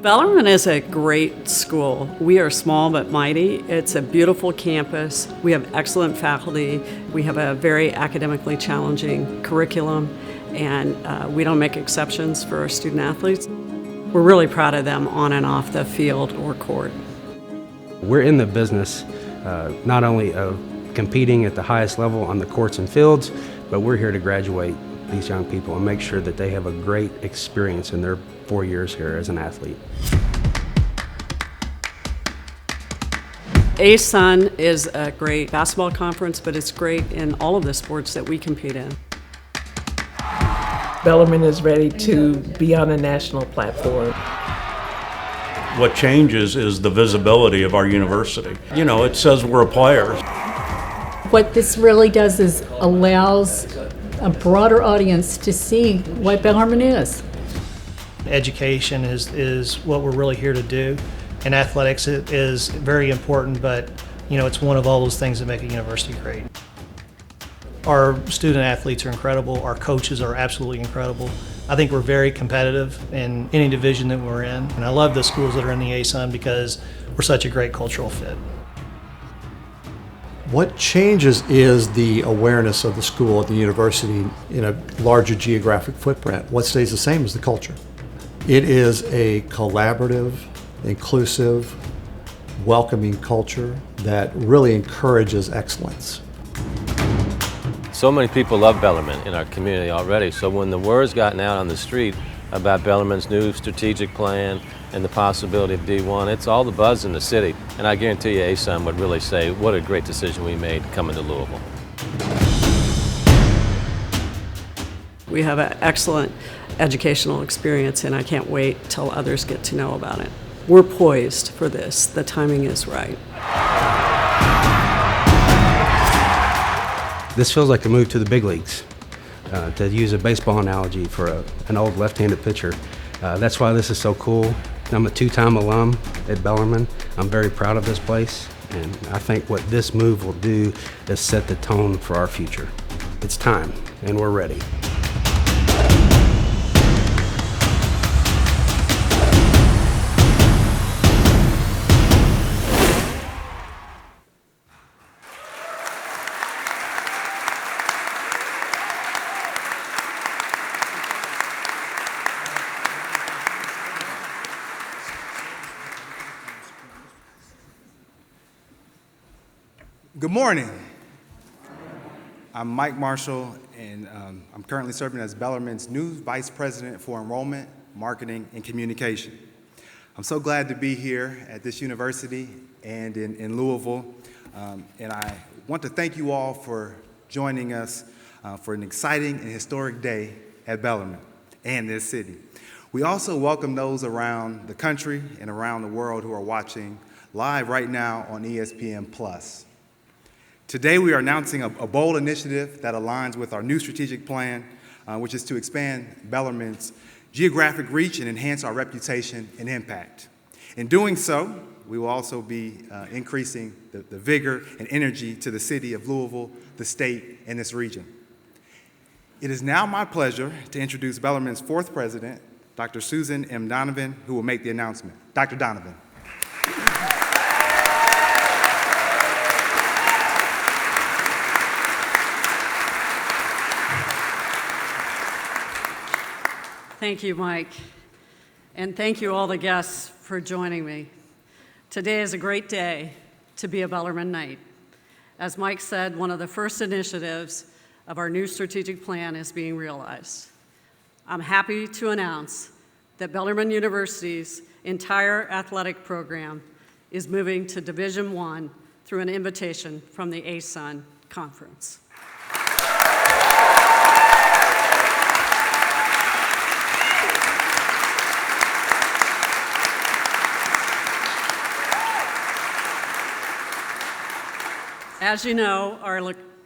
Bellarmine is a great school. We are small but mighty. It's a beautiful campus. We have excellent faculty. We have a very academically challenging curriculum, and we don't make exceptions for our student athletes. We're really proud of them on and off the field or court. We're in the business not only of competing at the highest level on the courts and fields, but we're here to graduate these young people and make sure that they have a great experience in their 4 years here as an athlete. ASUN is a great basketball conference, but it's great in all of the sports that we compete in. Bellarmine is ready to be on a national platform. What changes is the visibility of our university. You know, it says we're a player. What this really does is allows a broader audience to see what Bellarmine is. Education is what we're really here to do, and athletics is very important, but it's one of all those things that make a university great. Our student athletes are incredible, our coaches are absolutely incredible. I think we're very competitive in any division that we're in, and I love the schools that are in the ASUN because we're such a great cultural fit. What changes is the awareness of the school at the university in a larger geographic footprint. What stays the same is the culture. It is a collaborative, inclusive, welcoming culture that really encourages excellence. So many people love Bellarmine in our community already, so when the word's gotten out on the street about Bellarmine's new strategic plan and the possibility of D1, it's all the buzz in the city. And I guarantee you ASUN would really say, what a great decision we made coming to Louisville. We have an excellent educational experience, and I can't wait till others get to know about it. We're poised for this. The timing is right. This feels like a move to the big leagues. To use a baseball analogy for an old left-handed pitcher. That's why this is so cool. I'm a two-time alum at Bellarmine. I'm very proud of this place, and I think what this move will do is set the tone for our future. It's time, and we're ready. Good morning. I'm Mike Marshall, and I'm currently serving as Bellarmine's new Vice President for Enrollment, Marketing, and Communication. I'm so glad to be here at this university and in Louisville, and I want to thank you all for joining us for an exciting and historic day at Bellarmine and this city. We also welcome those around the country and around the world who are watching live right now on ESPN+. Today we are announcing a bold initiative that aligns with our new strategic plan, which is to expand Bellarmine's geographic reach and enhance our reputation and impact. In doing so, we will also be increasing the vigor and energy to the city of Louisville, the state, and this region. It is now my pleasure to introduce Bellarmine's fourth president, Dr. Susan M. Donovan, who will make the announcement. Dr. Donovan. Thank you, Mike. And thank you all the guests for joining me. Today is a great day to be a Bellarmine Knight. As Mike said, one of the first initiatives of our new strategic plan is being realized. I'm happy to announce that Bellarmine University's entire athletic program is moving to Division I through an invitation from the ASUN Conference. As you know,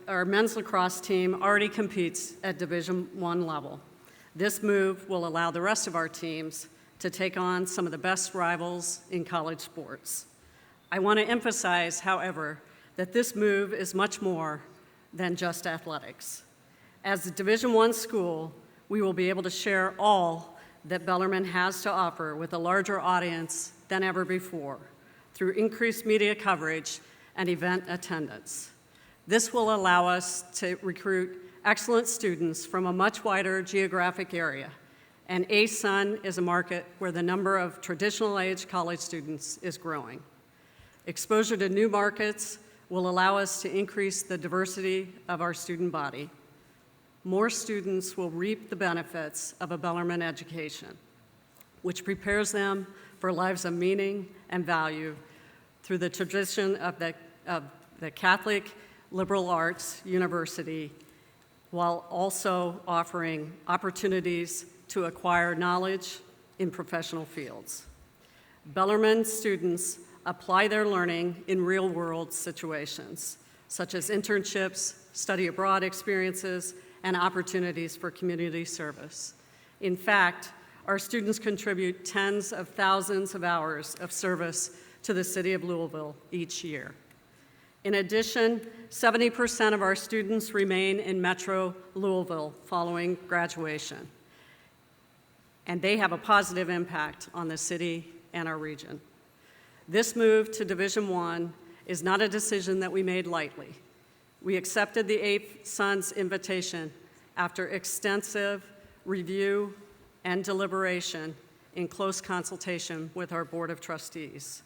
our men's lacrosse team already competes at Division I level. This move will allow the rest of our teams to take on some of the best rivals in college sports. I want to emphasize, however, that this move is much more than just athletics. As a Division I school, we will be able to share all that Bellarmine has to offer with a larger audience than ever before through increased media coverage and event attendance. This will allow us to recruit excellent students from a much wider geographic area, and ASUN is a market where the number of traditional-age college students is growing. Exposure to new markets will allow us to increase the diversity of our student body. More students will reap the benefits of a Bellarmine education, which prepares them for lives of meaning and value through the tradition of the Catholic liberal arts university, while also offering opportunities to acquire knowledge in professional fields. Bellarmine students apply their learning in real-world situations, such as internships, study abroad experiences, and opportunities for community service. In fact, our students contribute tens of thousands of hours of service to the city of Louisville each year. In addition, 70% of our students remain in Metro Louisville following graduation, and they have a positive impact on the city and our region. This move to Division I is not a decision that we made lightly. We accepted the ASUN's invitation after extensive review and deliberation in close consultation with our Board of Trustees.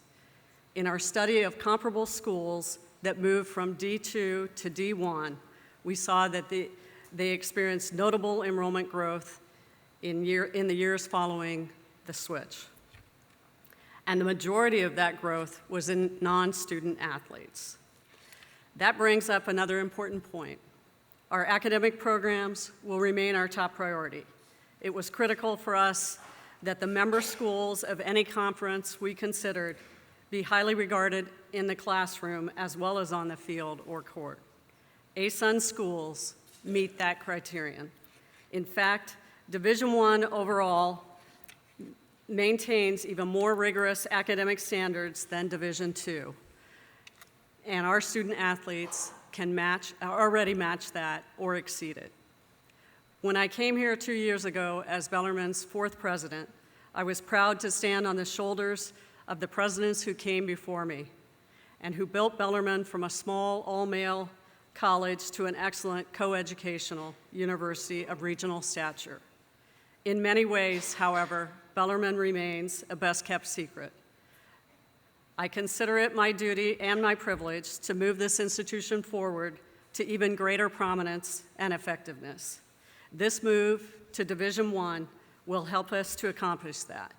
In our study of comparable schools that moved from D2 to D1, we saw that they experienced notable enrollment growth in the years following the switch. And the majority of that growth was in non-student athletes. That brings up another important point. Our academic programs will remain our top priority. It was critical for us that the member schools of any conference we considered be highly regarded in the classroom as well as on the field or court. ASUN schools meet that criterion. In fact, Division I overall maintains even more rigorous academic standards than Division II. And our student athletes can already match that or exceed it. When I came here 2 years ago as Bellarmine's 4th president, I was proud to stand on the shoulders of the presidents who came before me and who built Bellarmine from a small all-male college to an excellent coeducational university of regional stature. In many ways, however, Bellarmine remains a best-kept secret. I consider it my duty and my privilege to move this institution forward to even greater prominence and effectiveness. This move to Division I will help us to accomplish that.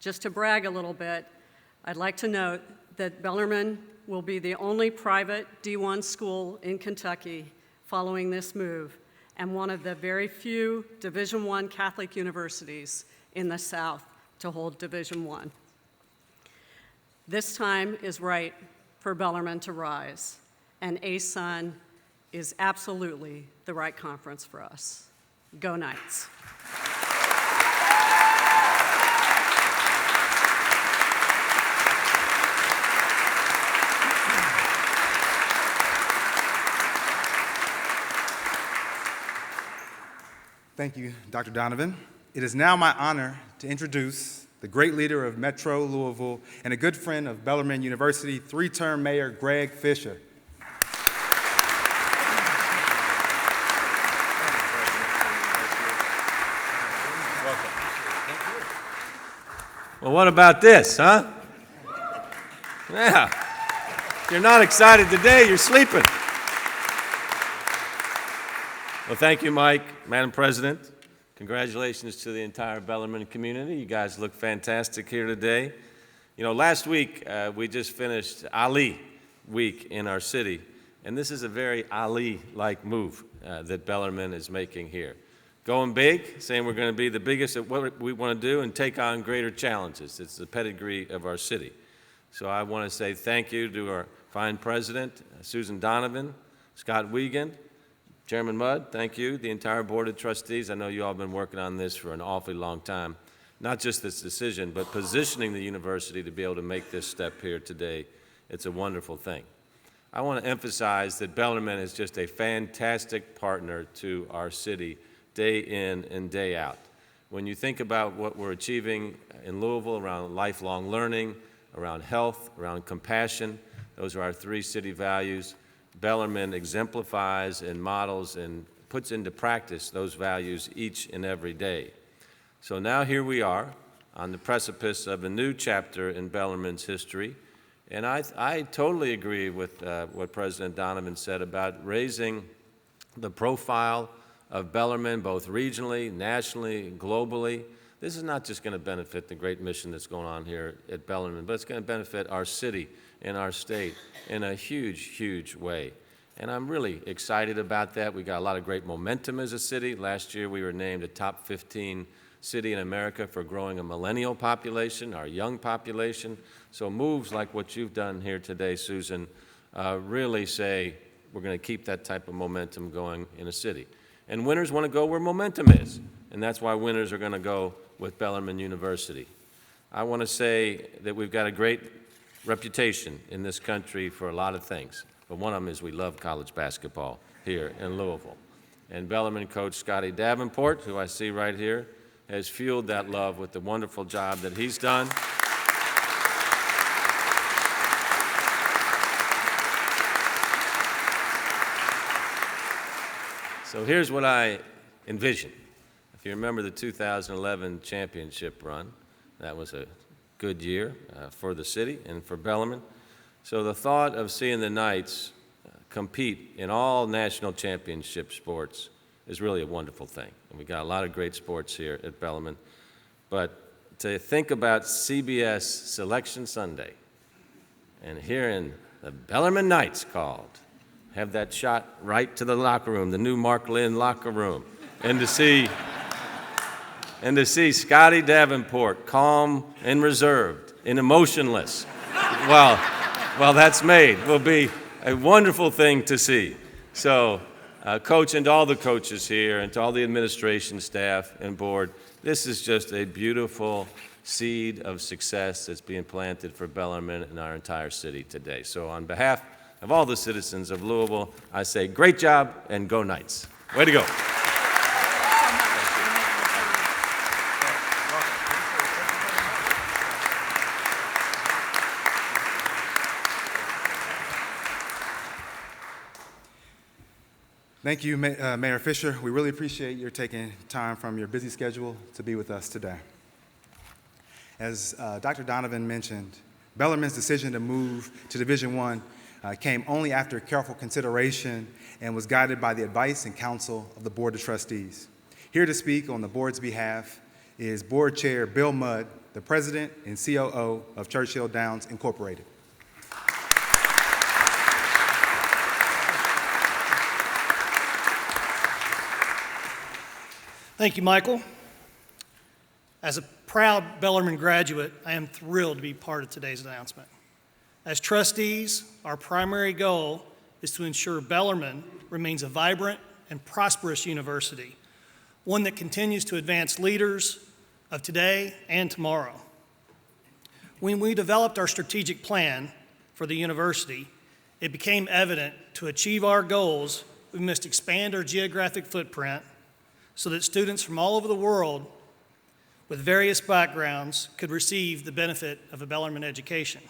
Just to brag a little bit, I'd like to note that Bellarmine will be the only private D1 school in Kentucky following this move, and one of the very few Division I Catholic universities in the South to hold Division I. This time is right for Bellarmine to rise, and ASUN is absolutely the right conference for us. Go Knights. Thank you, Dr. Donovan. It is now my honor to introduce the great leader of Metro Louisville and a good friend of Bellarmine University, 3-term Mayor Greg Fischer. Well, what about this, huh? Yeah. If you're not excited today, you're sleeping. Well, thank you, Mike, Madam President. Congratulations to the entire Bellarmine community. You guys look fantastic here today. You know, last week we just finished Ali Week in our city, and this is a very Ali-like move that Bellarmine is making here. Going big, saying we're going to be the biggest at what we want to do and take on greater challenges. It's the pedigree of our city. So I want to say thank you to our fine president, Susan Donovan, Scott Wiegandt, Chairman Mudd, thank you, the entire Board of Trustees. I know you all have been working on this for an awfully long time. Not just this decision, but positioning the university to be able to make this step here today. It's a wonderful thing. I want to emphasize that Bellarmine is just a fantastic partner to our city day in and day out. when you think about what we're achieving in Louisville around lifelong learning, around health, around compassion, those are our 3 city values. Bellarmine exemplifies and models and puts into practice those values each and every day. So now here we are on the precipice of a new chapter in Bellarmine's history. And I totally agree with what President Donovan said about raising the profile of Bellarmine, both regionally, nationally, globally. This is not just going to benefit the great mission that's going on here at Bellarmine, but it's going to benefit our city and our state in a huge, huge way. And I'm really excited about that. We got a lot of great momentum as a city. Last year we were named a top 15 city in America for growing a millennial population, our young population. So moves like what you've done here today, Susan, really say we're going to keep that type of momentum going in a city. And winners want to go where momentum is, and that's why winners are going to go with Bellarmine University. I want to say that we've got a great reputation in this country for a lot of things, but one of them is we love college basketball here in Louisville. And Bellarmine coach Scotty Davenport, who I see right here, has fueled that love with the wonderful job that he's done. So here's what I envision. If you remember the 2011 championship run, that was a good year for the city and for Bellarmine. So the thought of seeing the Knights compete in all national championship sports is really a wonderful thing. And we got a lot of great sports here at Bellarmine. But to think about CBS Selection Sunday and hearing the Bellarmine Knights called, have that shot right to the locker room, the new Mark Lynn locker room, and to see Scotty Davenport calm and reserved and emotionless, well, that's made, will be a wonderful thing to see. So, Coach, and to all the coaches here, and to all the administration staff and board, this is just a beautiful seed of success that's being planted for Bellarmine and our entire city today. So on behalf of all the citizens of Louisville, I say great job and go Knights. Way to go. Thank you, Mayor Fischer. We really appreciate your taking time from your busy schedule to be with us today. As Dr. Donovan mentioned, Bellarmine's decision to move to Division I came only after careful consideration and was guided by the advice and counsel of the Board of Trustees. Here to speak on the board's behalf is Board Chair Bill Mudd, the President and COO of Churchill Downs Incorporated. Thank you, Michael. As a proud Bellarmine graduate, I am thrilled to be part of today's announcement. As trustees, our primary goal is to ensure Bellarmine remains a vibrant and prosperous university, one that continues to advance leaders of today and tomorrow. When we developed our strategic plan for the university, it became evident to achieve our goals, we must expand our geographic footprint so that students from all over the world with various backgrounds could receive the benefit of a Bellarmine education.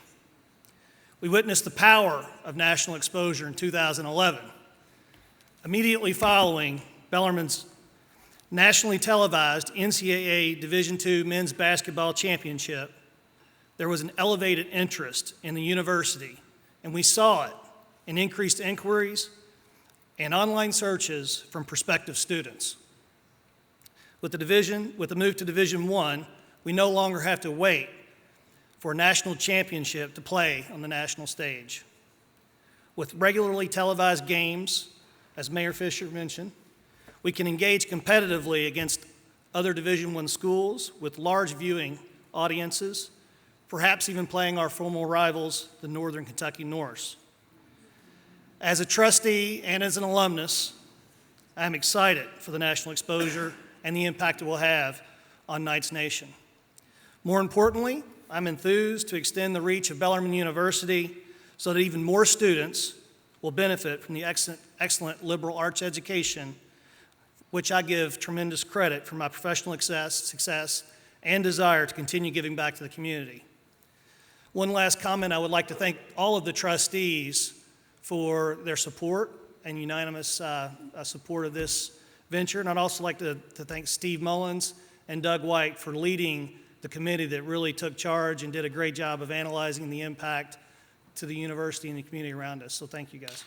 We witnessed the power of national exposure in 2011. Immediately following Bellarmine's nationally televised NCAA Division II men's basketball championship, there was an elevated interest in the university, and we saw it in increased inquiries and online searches from prospective students. With the move to Division I, we no longer have to wait for a national championship to play on the national stage. With regularly televised games, as Mayor Fischer mentioned, we can engage competitively against other Division I schools with large viewing audiences, perhaps even playing our former rivals, the Northern Kentucky Norse. As a trustee and as an alumnus, I'm excited for the national exposure and the impact it will have on Knights Nation. More importantly, I'm enthused to extend the reach of Bellarmine University so that even more students will benefit from the excellent liberal arts education which I give tremendous credit for my professional success and desire to continue giving back to the community. One last comment, I would like to thank all of the trustees for their support and unanimous support of this venture. And I'd also like to thank Steve Mullins and Doug White for leading the committee that really took charge and did a great job of analyzing the impact to the university and the community around us. So thank you, guys.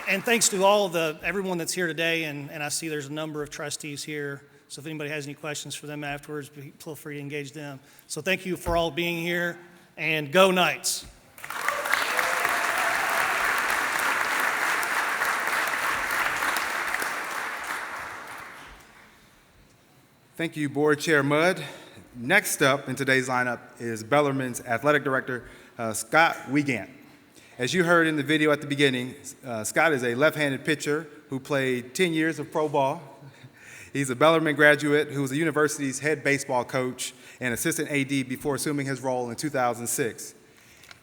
And thanks to everyone that's here today, and I see there's a number of trustees here, so if anybody has any questions for them afterwards, feel free to engage them. So thank you for all being here, and go Knights. Thank you, Board Chair Mudd. Next up in today's lineup is Bellarmine's Athletic Director, Scott Wiegandt. As you heard in the video at the beginning, Scott is a left-handed pitcher who played 10 years of pro ball. He's a Bellarmine graduate who was the university's head baseball coach and assistant AD before assuming his role in 2006.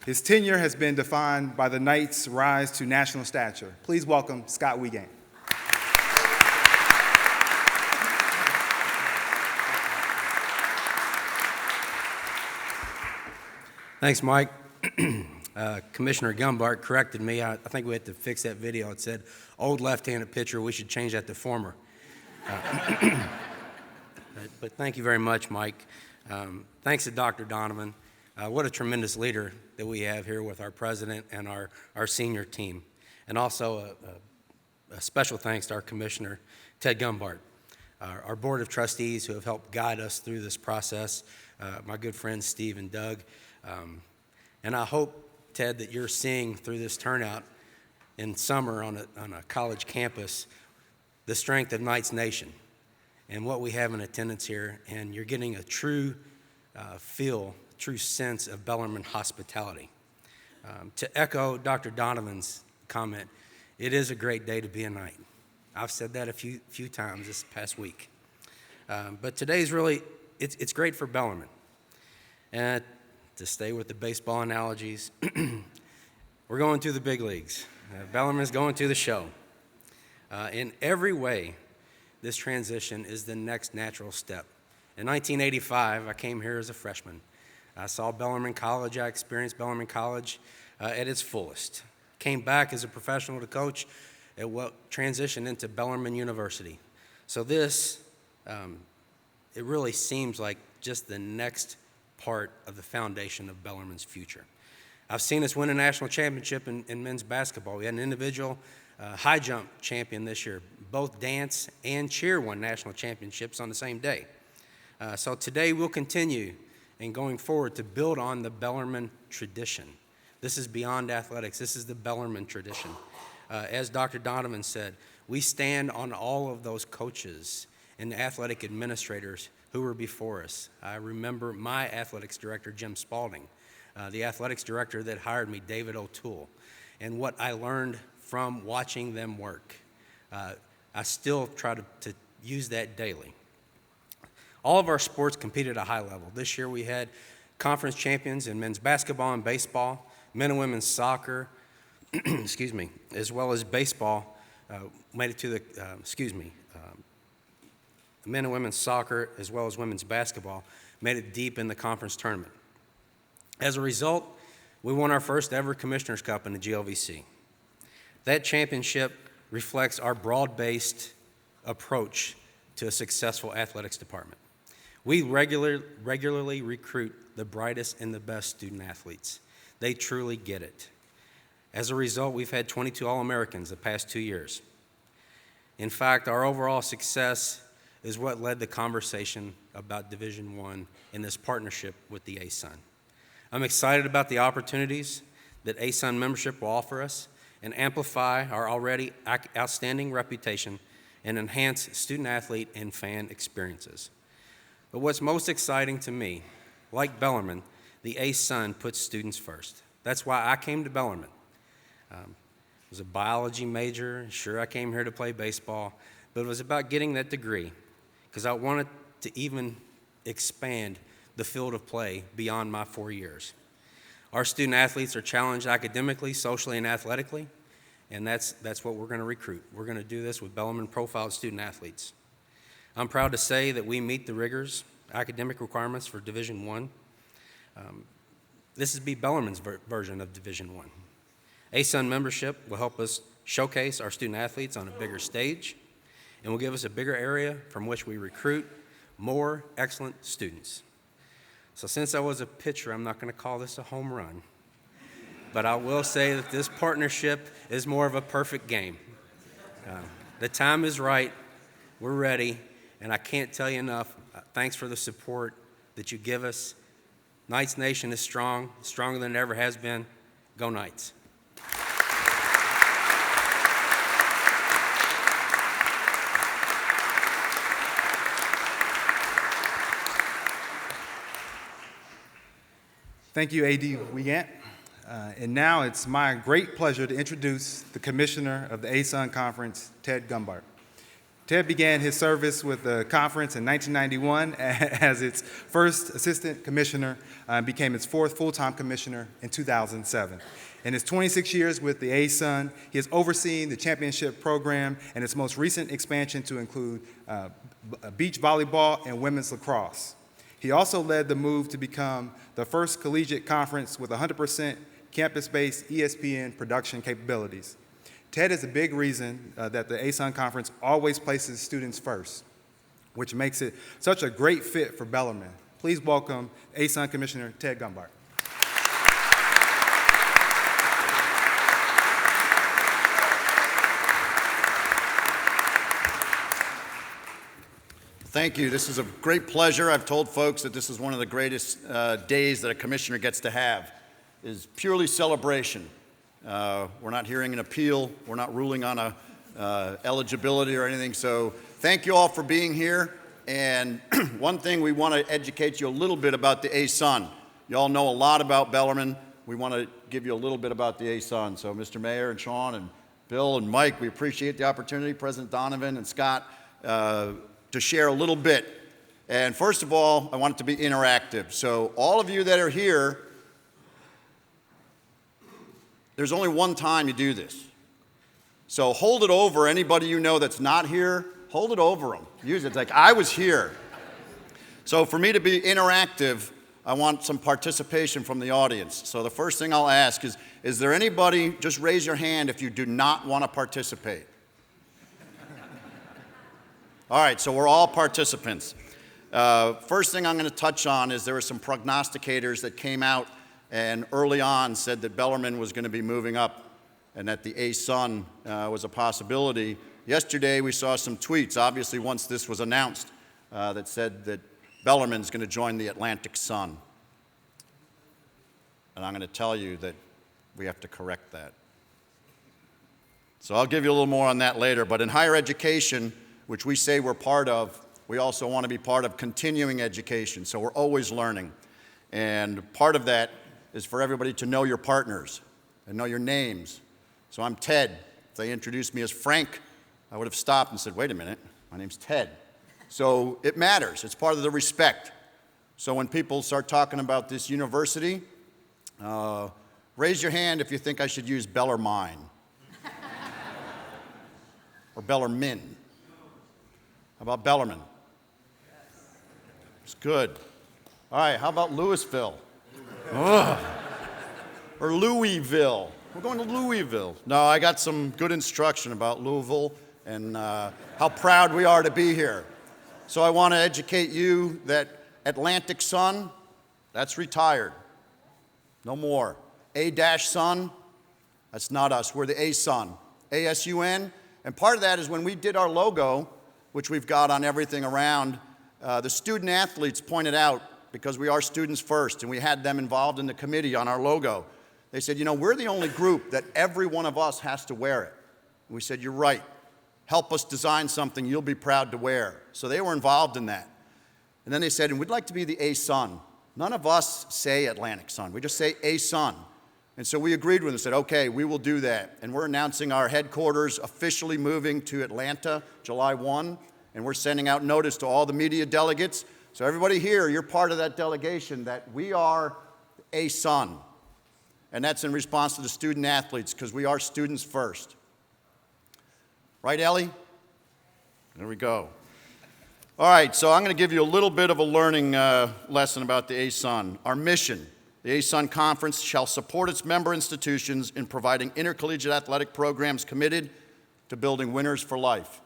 His tenure has been defined by the Knights' rise to national stature. Please welcome Scott Wiegandt. Thanks, Mike. Commissioner Gumbart corrected me. I think we had to fix that video. It said, old left-handed pitcher. We should change that to former. But thank you very much, Mike. Thanks to Dr. Donovan. What a tremendous leader that we have here with our president and our senior team. And also a special thanks to our commissioner, Ted Gumbart, our board of trustees who have helped guide us through this process, my good friends Steve and Doug. And I hope, Ted, that you're seeing through this turnout in summer on a college campus the strength of Knights Nation and what we have in attendance here, and you're getting a true true sense of Bellarmine hospitality. To echo Dr. Donovan's comment, it is a great day to be a Knight. I've said that a few times this past week. But today's really, it's great for Bellarmine. And to stay with the baseball analogies, we're going to the big leagues. Bellarmine's going to the show. In every way, this transition is the next natural step. In 1985, I came here as a freshman. I saw Bellarmine College. I experienced Bellarmine College at its fullest. Came back as a professional to coach at what transitioned into Bellarmine University. So this, it really seems like just the next part of the foundation of Bellarmine's future. I've seen us win a national championship in men's basketball. We had an individual high jump champion this year. Both dance and cheer won national championships on the same day. So today we'll continue and going forward to build on the Bellarmine tradition. This is beyond athletics. This is the Bellarmine tradition. As Dr. Donovan said, we stand on all of those coaches and athletic administrators who were before us. I remember my athletics director, Jim Spalding, the athletics director that hired me, David O'Toole, and what I learned from watching them work. I still try to use that daily. All of our sports compete at a high level. This year we had conference champions in men's basketball and baseball, men and women's soccer, excuse me, as well as baseball made it to the, men and women's soccer as well as women's basketball made it deep in the conference tournament. As a result, we won our first ever Commissioner's Cup in the GLVC. That championship reflects our broad-based approach to a successful athletics department. We regularly recruit the brightest and the best student athletes. They truly get it. As a result, we've had 22 All-Americans the past 2 years. In fact, our overall success is what led the conversation about Division I in this partnership with the ASUN. I'm excited about the opportunities that ASUN membership will offer us and amplify our already outstanding reputation and enhance student-athlete and fan experiences. But what's most exciting to me, like Bellarmine, the ASUN puts students first. That's why I came to Bellarmine. I was a biology major. Sure, I came here to play baseball, but it was about getting that degree because I wanted to even expand the field of play beyond my 4 years. Our student athletes are challenged academically, socially, and athletically, and that's what we're going to recruit. We're going to do this with Bellarmine profiled student athletes. I'm proud to say that we meet the rigors, academic requirements for Division I. This is Bellarmine's version of Division I. ASUN membership will help us showcase our student athletes on a bigger stage and will give us a bigger area from which we recruit more excellent students. So since I was a pitcher, I'm not going to call this a home run, but I will say that this partnership is more of a perfect game. The time is right, we're ready, and I can't tell you enough, thanks for the support that you give us. Knights Nation is strong, stronger than it ever has been. Go Knights. Thank you, A.D. Wiegandt. And now it's my great pleasure to introduce the Commissioner of the ASUN Conference, Ted Gumbart. Ted began his service with the conference in 1991 as its first assistant commissioner and became its fourth full-time commissioner in 2007. In his 26 years with the ASUN, he has overseen the championship program and its most recent expansion to include beach volleyball and women's lacrosse. He also led the move to become the first collegiate conference with 100% campus-based ESPN production capabilities. Ted is a big reason that the ASUN Conference always places students first, which makes it such a great fit for Bellarmine. Please welcome ASUN Commissioner Ted Gumbart. Thank you. This is a great pleasure. I've told folks that this is one of the greatest days that a commissioner gets to have. It is purely celebration. We're not hearing an appeal. We're not ruling on a eligibility or anything. So thank you all for being here. And one thing, we want to educate you a little bit about the ASUN. You all know a lot about Bellarmine. We want to give you a little bit about the ASUN. So Mr. Mayor and Sean and Bill and Mike, we appreciate the opportunity, President Donovan and Scott, to share a little bit. And first of all, I want it to be interactive. So all of you that are here, there's only one time you do this. So hold it over anybody you know that's not here, hold it over them. Use it like I was here. So for me to be interactive, I want some participation from the audience. So the first thing I'll ask is there anybody, just raise your hand if you do not want to participate. All right, so we're all participants. First thing I'm going to touch on is there were some prognosticators that came out and early on said that Bellarmine was going to be moving up and that the ASUN was a possibility. Yesterday we saw some tweets, obviously once this was announced, that said that Bellarmine's going to join the Atlantic Sun. And I'm going to tell you that we have to correct that. So I'll give you a little more on that later. But in higher education, which we say we're part of, we also want to be part of continuing education. So we're always learning. And part of that is for everybody to know your partners and know your names. So I'm Ted. If they introduced me as Frank, I would have stopped and said, wait a minute, my name's Ted. So it matters. It's part of the respect. So when people start talking about this university, raise your hand if you think I should use Bellarmine or Bellarmine. How about Bellarmine? It's good. All right, how about Louisville? Or Louisville. We're going to Louisville. No, I got some good instruction about Louisville and how proud we are to be here. So I want to educate you that Atlantic Sun, that's retired. No more. A-Sun, that's not us. We're the ASUN. ASUN. And part of that is when we did our logo, which we've got on everything around, the student athletes pointed out, because we are students first, and we had them involved in the committee on our logo. They said, you know, we're the only group that every one of us has to wear it. And we said, you're right. Help us design something you'll be proud to wear. So they were involved in that. And then they said, and we'd like to be the ASUN. None of us say Atlantic Sun. We just say ASUN. And so we agreed with them and said, okay, we will do that. And we're announcing our headquarters officially moving to Atlanta, July 1. And we're sending out notice to all the media delegates. So everybody here, you're part of that delegation that we are ASUN. and that's in response to the student athletes, because we are students first. Right, Ellie? There we go. All right, so I'm going to give you a little bit of a learning lesson about the ASUN. Our mission: the ASUN Conference shall support its member institutions in providing intercollegiate athletic programs committed to building winners for life.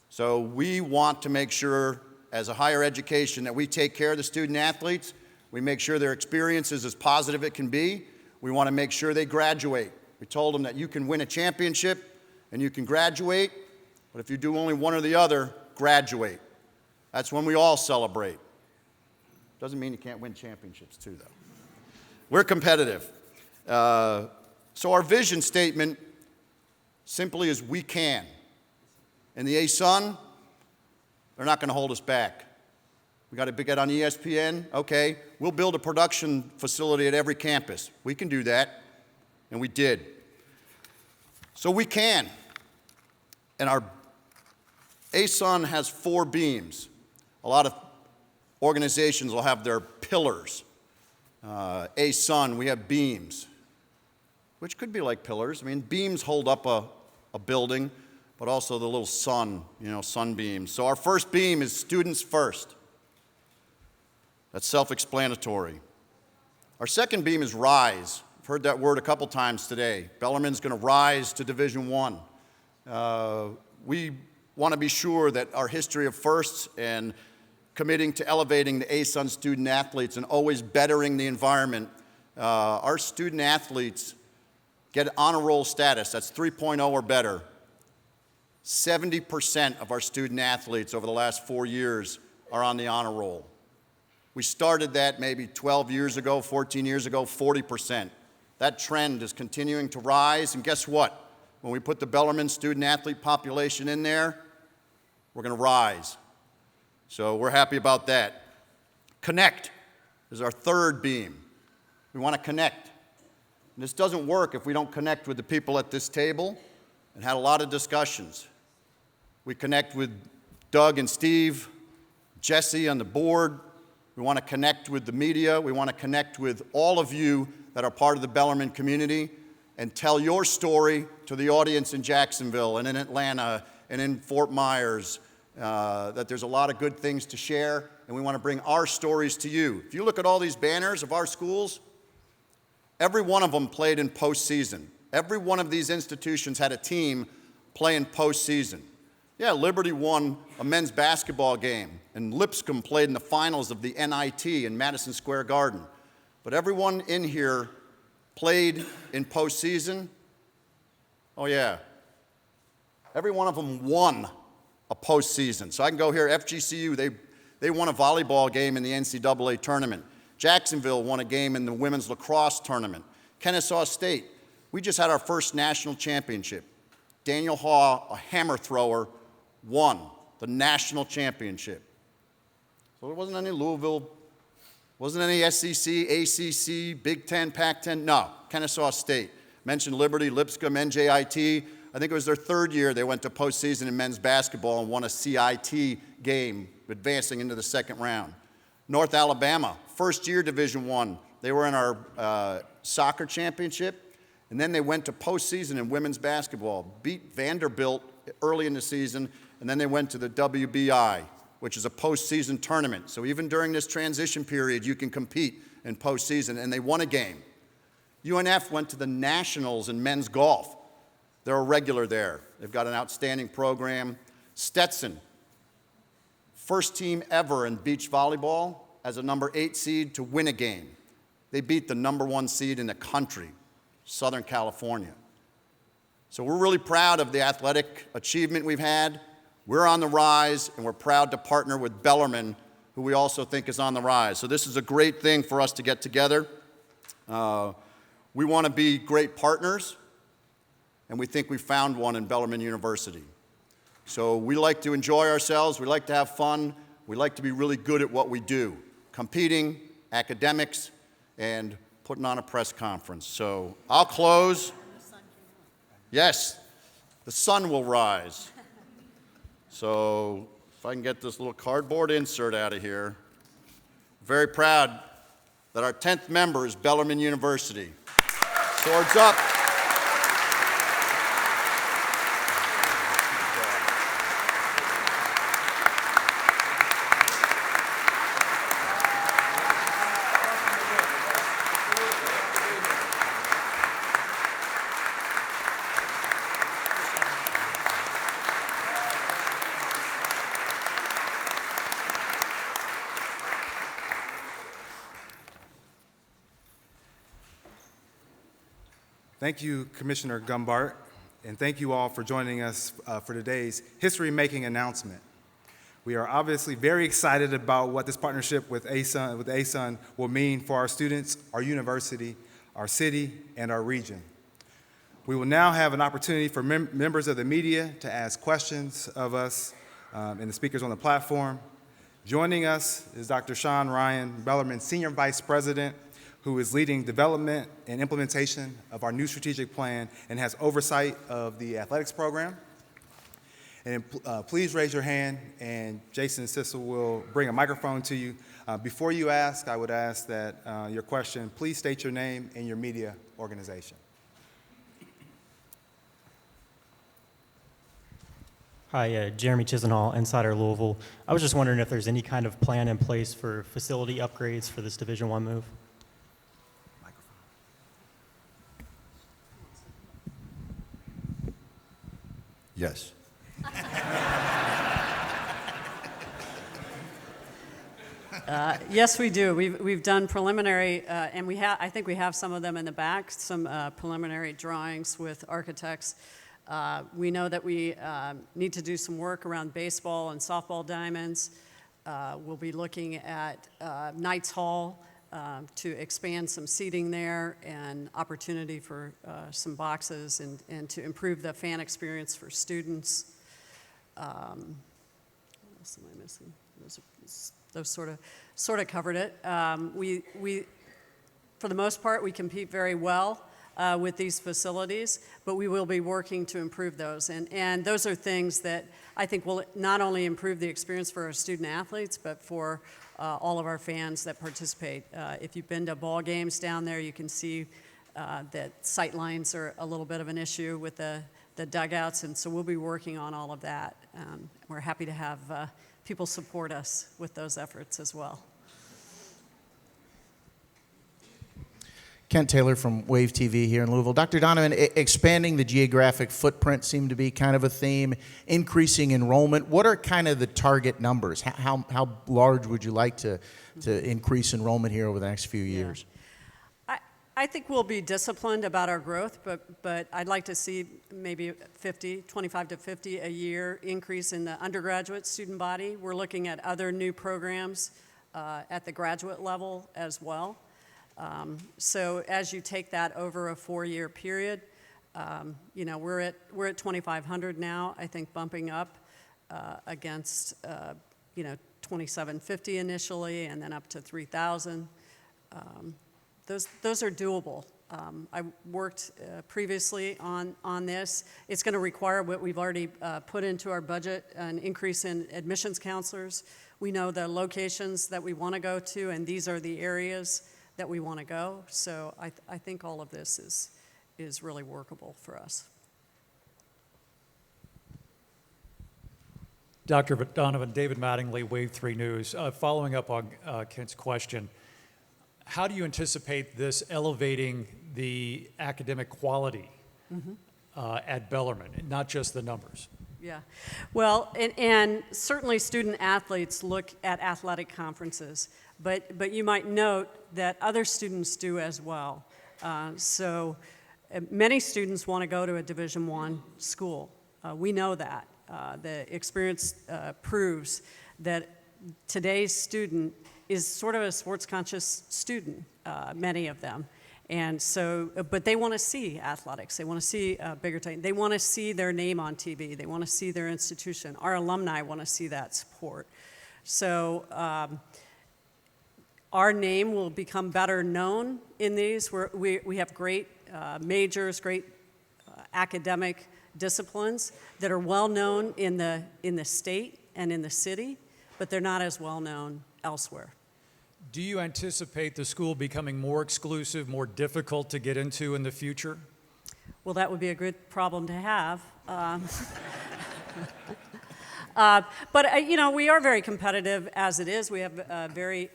So we want to make sure, as a higher education, that we take care of the student athletes. We make sure their experience is as positive as it can be. We want to make sure they graduate. We told them that you can win a championship and you can graduate, but if you do only one or the other, graduate. That's when we all celebrate. Doesn't mean you can't win championships too, though. We're competitive. So our vision statement simply is we can. And the ASUN, they're not going to hold us back. We got to get on ESPN. Okay, we'll build a production facility at every campus. We can do that, and we did. So we can. And our ASUN has 4 beams. A lot of organizations will have their pillars. ASUN, we have beams, which could be like pillars. I mean, beams hold up a building, but also the little sun, sunbeams. So our first beam is students first. That's self-explanatory. Our second beam is rise. I've heard that word a couple times today. Bellarmine's going to rise to Division I. We want to be sure that our history of firsts and committing to elevating the ASUN student athletes and always bettering the environment, our student athletes get honor roll status. That's 3.0 or better. 70% of our student athletes over the last 4 years are on the honor roll. We started that maybe 12 years ago, 14 years ago, 40%. That trend is continuing to rise, and guess what? When we put the Bellarmine student athlete population in there, we're going to rise. So we're happy about that. Connect is our third beam. We want to connect. And this doesn't work if we don't connect with the people at this table, and had a lot of discussions. We connect with Doug and Steve, Jesse on the board. We want to connect with the media. We want to connect with all of you that are part of the Bellarmine community and tell your story to the audience in Jacksonville and in Atlanta and in Fort Myers, that there's a lot of good things to share, and we want to bring our stories to you. If you look at all these banners of our schools, every one of them played in postseason. Every one of these institutions had a team playing postseason. Yeah, Liberty won a men's basketball game, and Lipscomb played in the finals of the NIT in Madison Square Garden. But everyone in here played in postseason. Oh yeah. Every one of them won a postseason. So I can go here, FGCU, they won a volleyball game in the NCAA tournament. Jacksonville won a game in the women's lacrosse tournament. Kennesaw State, we just had our first national championship. Daniel Haw, a hammer thrower, won the national championship. So there wasn't any Louisville, wasn't any SEC, ACC, Big Ten, Pac-10, no, Kennesaw State. Mentioned Liberty, Lipscomb, NJIT. I think it was their third year they went to postseason in men's basketball and won a CIT game, advancing into the second round. North Alabama, first year Division I. They were in our soccer championship, and then they went to postseason in women's basketball, beat Vanderbilt early in the season, and then they went to the WBI, which is a postseason tournament. So even during this transition period, you can compete in postseason, and they won a game. UNF went to the Nationals in men's golf. They're a regular there. They've got an outstanding program. Stetson, first team ever in beach volleyball as a number 8 seed to win a game. They beat the number 1 seed in the country, Southern California. So we're really proud of the athletic achievement we've had. We're on the rise, and we're proud to partner with Bellarmine, who we also think is on the rise. So this is a great thing for us to get together. We want to be great partners, and we think we found one in Bellarmine University. So we like to enjoy ourselves, we like to have fun, we like to be really good at what we do, competing, academics, and putting on a press conference. So I'll close. Yes, the sun will rise. So if I can get this little cardboard insert out of here. Very proud that our 10th member is Bellarmine University. Swords up. Thank you, Commissioner Gumbart, and thank you all for joining us for today's history-making announcement. We are obviously very excited about what this partnership with ASUN will mean for our students, our university, our city, and our region. We will now have an opportunity for members of the media to ask questions of us and the speakers on the platform. Joining us is Dr. Sean Ryan, Bellarmine's Senior Vice President, who is leading development and implementation of our new strategic plan and has oversight of the athletics program. And please raise your hand, and Jason Sissel will bring a microphone to you. Before you ask, I would ask that your question, please state your name and your media organization. Hi, Jeremy Chisenhall, Insider Louisville. I was just wondering if there's any kind of plan in place for facility upgrades for this Division I move. Yes. Yes, we do. We've done preliminary, and I think we have some of them in the back, some preliminary drawings with architects. We know that we need to do some work around baseball and softball diamonds. We'll be looking at Knights Hall to expand some seating there and opportunity for some boxes and to improve the fan experience for students. What else am I missing? Those sort of covered it. We, for the most part, we compete very well with these facilities, but we will be working to improve those. And those are things that I think will not only improve the experience for our student athletes, but for all of our fans that participate. If you've been to ball games down there, you can see that sight lines are a little bit of an issue with the dugouts, and so we'll be working on all of that. We're happy to have people support us with those efforts as well. Kent Taylor from Wave TV here in Louisville. Dr. Donovan, expanding the geographic footprint seemed to be kind of a theme, increasing enrollment. What are kind of the target numbers? How large would you like to increase enrollment here over the next few years? I think we'll be disciplined about our growth, but I'd like to see maybe 25 to 50 a year increase in the undergraduate student body. We're looking at other new programs at the graduate level as well. So as you take that over a 4-year period, you know, we're at 2,500 now, I think bumping up against, you know, 2,750 initially and then up to 3,000. Those are doable. I worked previously on this. It's going to require what we've already put into our budget, an increase in admissions counselors. We know the locations that we want to go to, and these are the areas that we want to go. So I think all of this is really workable for us. Dr. Donovan, David Mattingly, Wave 3 News. Following up on Kent's question, how do you anticipate this elevating the academic quality at Bellarmine, not just the numbers? Yeah, well, and certainly student athletes look at athletic conferences, but you might note that other students do as well. So many students want to go to a Division I school. We know that. The experience proves that today's student is sort of a sports-conscious student, many of them. And so, but they want to see athletics. They want to see bigger time. They want to see their name on TV. They want to see their institution. Our alumni want to see that support. So our name will become better known in these. We have great majors, great academic disciplines that are well known in the state and in the city, but they're not as well known elsewhere. Do you anticipate the school becoming more exclusive, more difficult to get into in the future? Well, that would be a good problem to have. But you know, we are very competitive as it is. We have very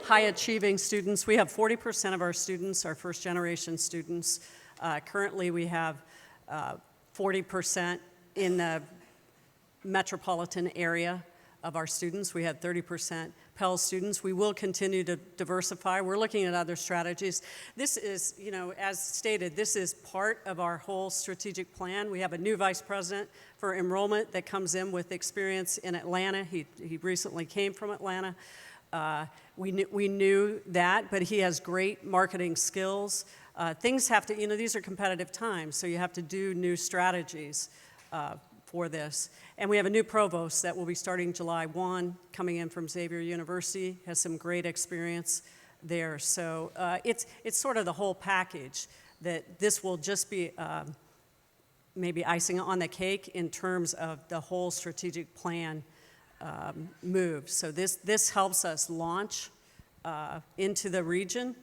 high-achieving students. We have 40% of our students are first-generation students. Currently, we have 40% in the metropolitan area of our students. We had 30% Pell students. We will continue to diversify. We're looking at other strategies. This is, you know, as stated, this is part of our whole strategic plan. We have a new vice president for enrollment that comes in with experience in Atlanta. He recently came from Atlanta. We knew that, but he has great marketing skills. Things have to, you know, these are competitive times, so you have to do new strategies for this. And we have a new provost that will be starting July 1, coming in from Xavier University, has some great experience there. So it's sort of the whole package that this will just be maybe icing on the cake in terms of the whole strategic plan move. So this helps us launch into the region.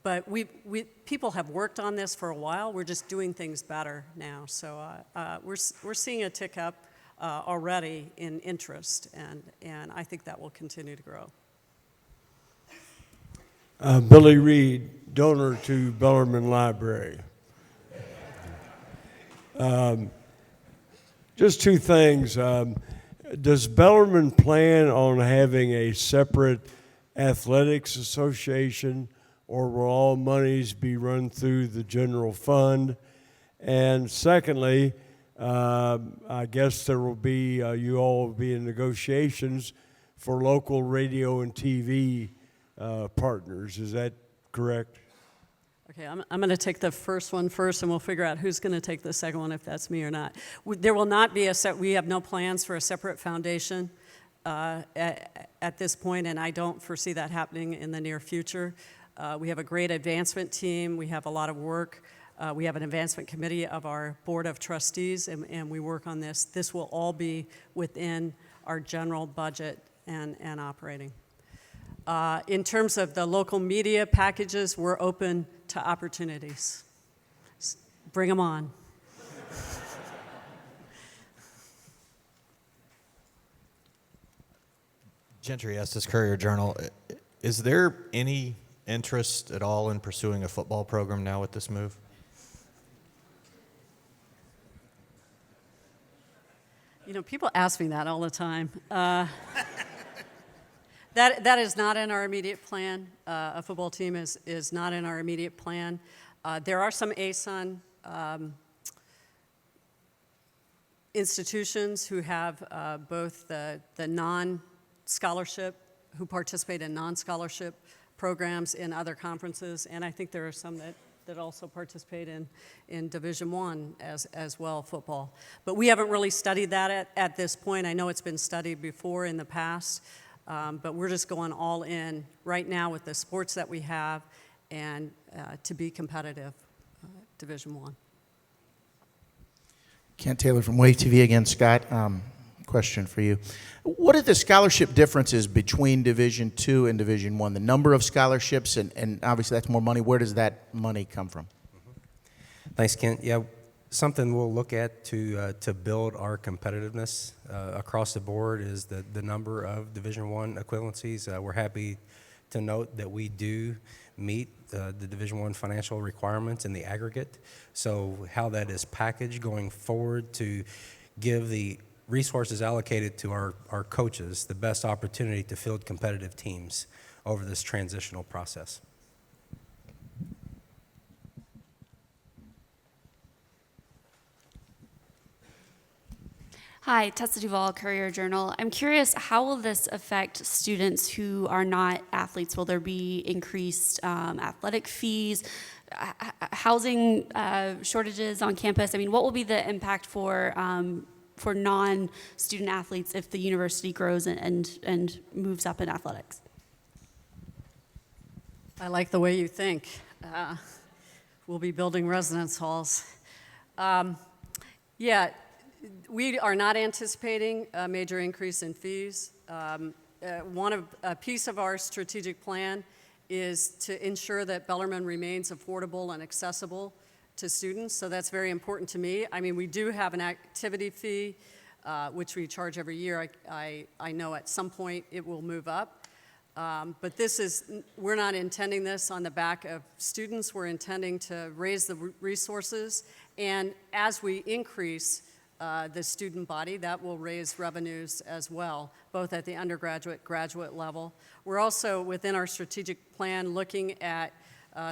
But people have worked on this for a while. We're just doing things better now. So we're seeing a tick up already in interest, and I think that will continue to grow. Billy Reed, donor to Bellarmine Library. Just two things. Does Bellarmine plan on having a separate athletics association, or will all monies be run through the general fund? And secondly, I guess there will be, you all will be in negotiations for local radio and TV partners. Is that correct? Okay, I'm going to take the first one first, and we'll figure out who's going to take the second one, if that's me or not. There will not be we have no plans for a separate foundation at this point, and I don't foresee that happening in the near future. We have a great advancement team. We have a lot of work. We have an advancement committee of our board of trustees, and we work on this. This will all be within our general budget and operating. In terms of the local media packages, we're open to opportunities. Bring them on. Gentry Estes, Courier-Journal. Is there any interest at all in pursuing a football program now with this move? You know, people ask me that all the time. That is not in our immediate plan. A football team is not in our immediate plan. There are some ASUN institutions who have both the non-scholarship, who participate in non-scholarship programs in other conferences, and I think there are some that also participate in Division I as well, football. But we haven't really studied that at this point. I know it's been studied before in the past, but we're just going all in right now with the sports that we have and to be competitive, Division I. Kent Taylor from Wave TV again. Scott, question for you. What are the scholarship differences between Division II and Division I? The number of scholarships, and obviously that's more money. Where does that money come from? Thanks, Kent. Yeah, something we'll look at to build our competitiveness across the board is the number of Division I equivalencies. We're happy to note that we do meet the Division I financial requirements in the aggregate. So how that is packaged going forward to give the resources allocated to our coaches the best opportunity to field competitive teams over this transitional process. Hi, Tessa Duvall, Courier-Journal. I'm curious, how will this affect students who are not athletes? Will there be increased athletic fees, housing shortages on campus? I mean, what will be the impact for non-student athletes if the university grows and moves up in athletics? I like the way you think. We'll be building residence halls. Yeah, we are not anticipating a major increase in fees. a piece of our strategic plan is to ensure that Bellarmine remains affordable and accessible to students, so that's very important to me. I mean, we do have an activity fee, which we charge every year. I know at some point it will move up, but we're not intending this on the back of students. We're intending to raise the resources, and as we increase the student body, that will raise revenues as well, both at the undergraduate, graduate level. We're also, within our strategic plan, looking at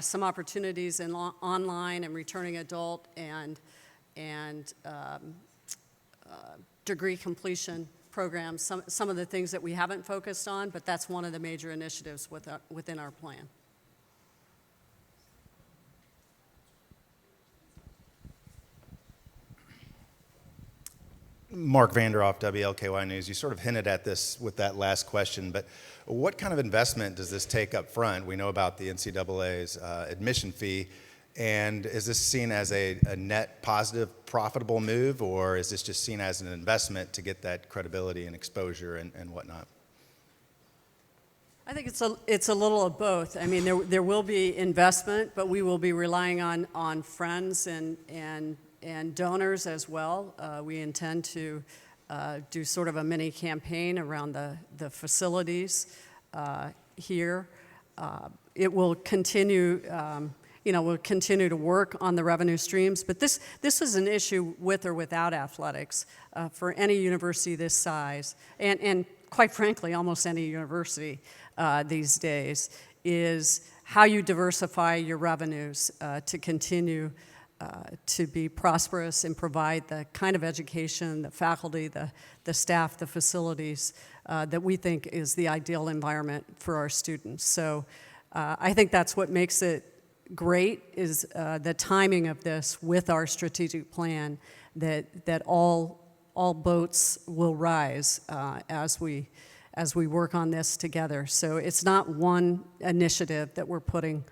some opportunities in online and returning adult and degree completion programs, some of the things that we haven't focused on, but that's one of the major initiatives within our plan. Mark Vanderoff, WLKY News. You sort of hinted at this with that last question, but what kind of investment does this take up front? We know about the NCAA's admission fee, and is this seen as a net positive, profitable move, or is this just seen as an investment to get that credibility and exposure and whatnot? I think it's a little of both. I mean, there will be investment, but we will be relying on friends and donors as well. We intend to do sort of a mini campaign around the facilities here. It will continue, we'll continue to work on the revenue streams, but this is an issue with or without athletics for any university this size, and quite frankly, almost any university these days, is how you diversify your revenues to continue to be prosperous and provide the kind of education, the faculty, the staff, the facilities that we think is the ideal environment for our students. So I think that's what makes it great, is the timing of this with our strategic plan, that all boats will rise as we work on this together. So it's not one initiative that we're putting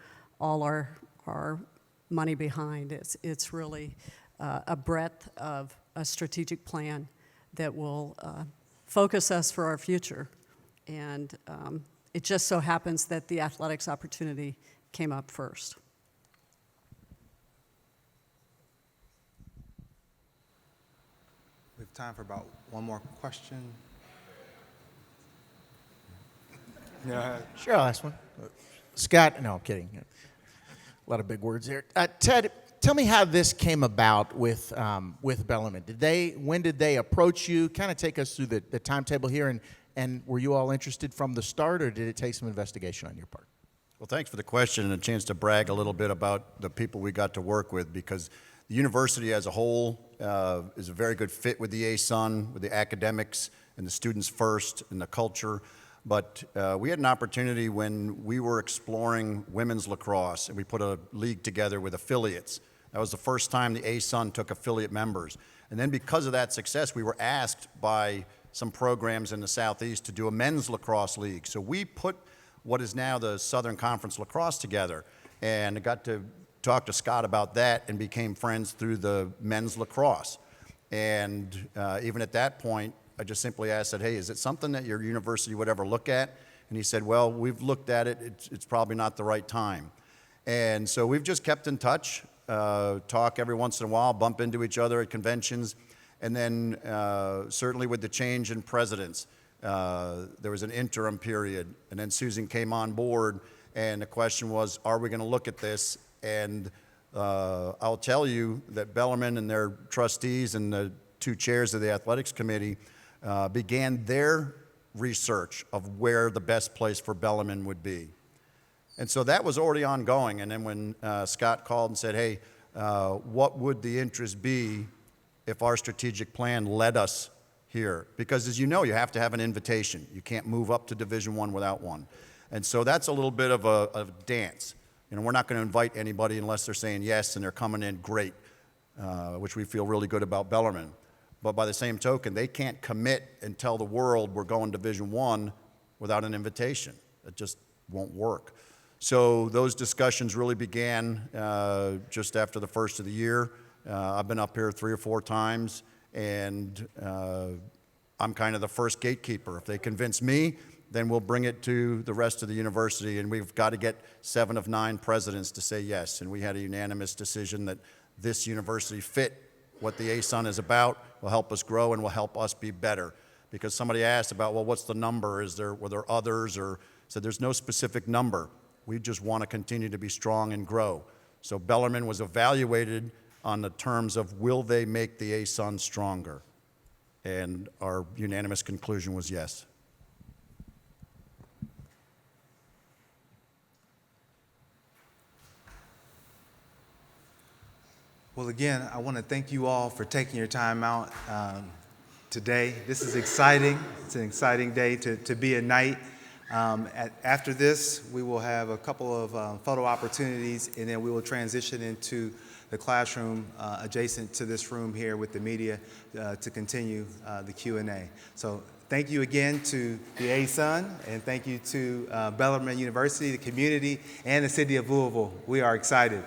all our money behind. It's really a breadth of a strategic plan that will focus us for our future. And it just so happens that the athletics opportunity came up first. We have time for about one more question. Yeah. Sure, I'll ask one. Scott, no, I'm kidding. A lot of big words there. Ted, tell me how this came about with Bellarmine. When did they approach you? Kind of take us through the timetable here, and were you all interested from the start, or did it take some investigation on your part? Well, thanks for the question and a chance to brag a little bit about the people we got to work with, because the university as a whole is a very good fit with the ASUN, with the academics and the students first and the culture. But we had an opportunity when we were exploring women's lacrosse, and we put a league together with affiliates. That was the first time the ASUN took affiliate members. And then because of that success, we were asked by some programs in the Southeast to do a men's lacrosse league. So we put what is now the Southern Conference lacrosse together, and I got to talk to Scott about that and became friends through the men's lacrosse. And even at that point, I just simply asked, hey, is it something that your university would ever look at? And he said, well, we've looked at it. It's probably not the right time. And so we've just kept in touch, talk every once in a while, bump into each other at conventions. And then certainly with the change in presidents, there was an interim period. And then Susan came on board, and the question was, are we going to look at this? And I'll tell you that Bellarmine and their trustees and the two chairs of the athletics committee began their research of where the best place for Bellarmine would be. And so that was already ongoing. And then when Scott called and said, hey, what would the interest be if our strategic plan led us here? Because as you know, you have to have an invitation. You can't move up to Division I without one. And so that's a little bit of a dance. You know, we're not going to invite anybody unless they're saying yes and they're coming in great, which we feel really good about Bellarmine. But by the same token, they can't commit and tell the world we're going Division I without an invitation. It just won't work. So those discussions really began just after the first of the year. I've been up here 3 or 4 times, and I'm kind of the first gatekeeper. If they convince me, then we'll bring it to the rest of the university, and we've got to get 7 of 9 presidents to say yes. And we had a unanimous decision that this university fit what the ASUN is about, will help us grow, and will help us be better. Because somebody asked about, well, what's the number? Were there others? Or said there's no specific number. We just want to continue to be strong and grow. So Bellarmine was evaluated on the terms of, will they make the ASUN stronger? And our unanimous conclusion was yes. Well, again, I want to thank you all for taking your time out today. This is exciting. It's an exciting day to be a Knight. After this, we will have a couple of photo opportunities, and then we will transition into the classroom adjacent to this room here with the media to continue the Q&A. So thank you again to the ASUN, and thank you to Bellarmine University, the community, and the city of Louisville. We are excited.